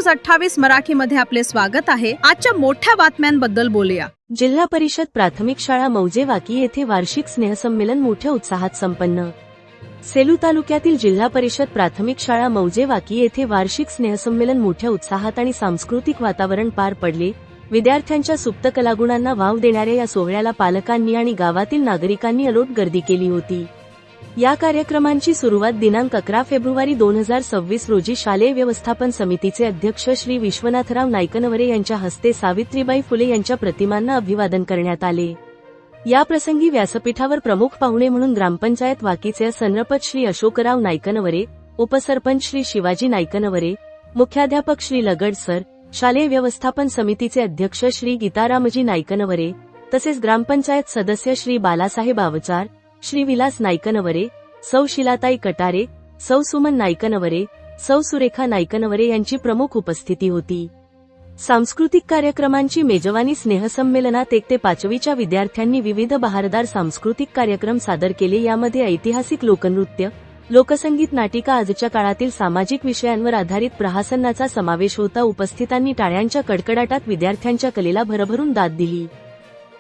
News 28 मराठीमध्ये आपले स्वागत आहे। आजच्या मोठ्या बातम्यांबद्दल बोलूया। जिल्हा परिषद प्राथमिक शाळा मौजेवाकी येथे वार्षिक स्नेहसंमेलन मोठ्या उत्साहात संपन्न। सेलू तालुक्यातील जिल्हा परिषद प्राथमिक शाळा मौजेवाकी येथे वार्षिक स्नेहसंमेलन मोठ्या उत्साहात आणि सांस्कृतिक वातावरण पार पडले। विद्यार्थ्यांच्या सुप्त कलागुणांना वाव देणाऱ्या या सोहळ्याला पालकांनी आणि गावातील नागरिकांनी अलोट गर्दी केली होती। या कार्यक्रमांची सुरुवात दिनांक 11 फेब्रुवारी 2026 रोजी शालेय व्यवस्थापन समितीचे अध्यक्ष श्री विश्वनाथराव नाईकनवरे यांच्या हस्ते सावित्रीबाई फुले यांच्या प्रतिमांना अभिवादन करण्यात आले। या प्रसंगी व्यासपीठावर प्रमुख पाहुणे म्हणून ग्रामपंचायत वाकीचे संरपत श्री अशोकराव नाईकनवरे, उपसरपंच श्री शिवाजी नाईकनवरे, मुख्याध्यापक श्री लगड सर, शालेय व्यवस्थापन समितीचे अध्यक्ष श्री गीतारामजी नाईकनवरे, तसेच ग्रामपंचायत सदस्य श्री बालासाहेब आवचार, श्री विलास नाईकनवरे, सौ शिलाताई कटारे, सौ सुमन नाईकनवरे, सौ सुरेखा नाईकनवरे यांची प्रमुख उपस्थिती होती। सांस्कृतिक कार्यक्रमांची मेजवानी स्नेहसंमेलनात 1 ते 5वीच्या विद्यार्थ्यांनी विविध बहारदार सांस्कृतिक कार्यक्रम सादर केले। यामध्ये ऐतिहासिक लोकनृत्य, लोकसंगीत, नाटिका, आजच्या काळातील सामाजिक विषयांवर आधारित प्रहसनाचा समावेश होता। उपस्थितांनी टाळ्यांच्या कडकडाटात विद्यार्थ्यांच्या कलेला भरभरून दाद दिली।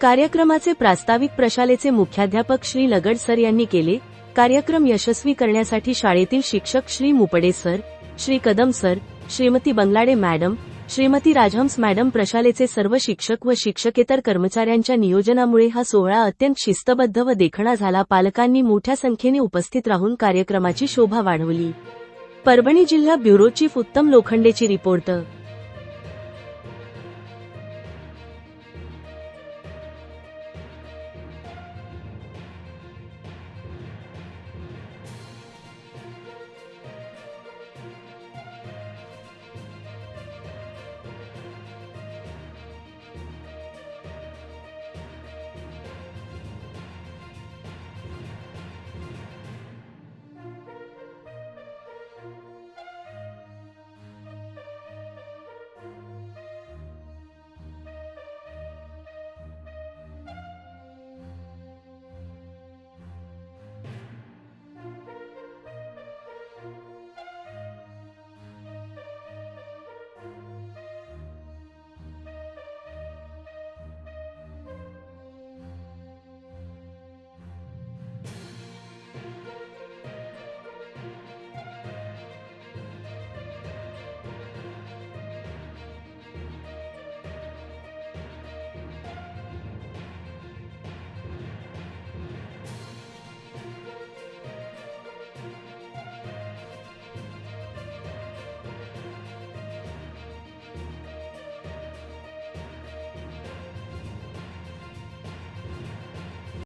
कार्यक्रमाचे प्रास्ताविक प्रशालेचे मुख्याध्यापक श्री लगड सर यांनी केले। कार्यक्रम यशस्वी करण्यासाठी शाळेतील शिक्षक Shri Mupade sir, Shri Kadam sir, Shrimati Banglade madam, Shrimati Rajhans madam, प्रशालेचे सर्व शिक्षक व शिक्षकेतर कर्मचाऱ्यांच्या नियोजनामुळे हा सोहळा अत्यंत शिस्तबद्ध व देखणा झाला। पालकांनी मोठ्या संख्येने उपस्थित राहून कार्यक्रमाची शोभा वाढवली। परभणी जिल्हा ब्युरो चीफ उत्तम लोखंडेची रिपोर्ट।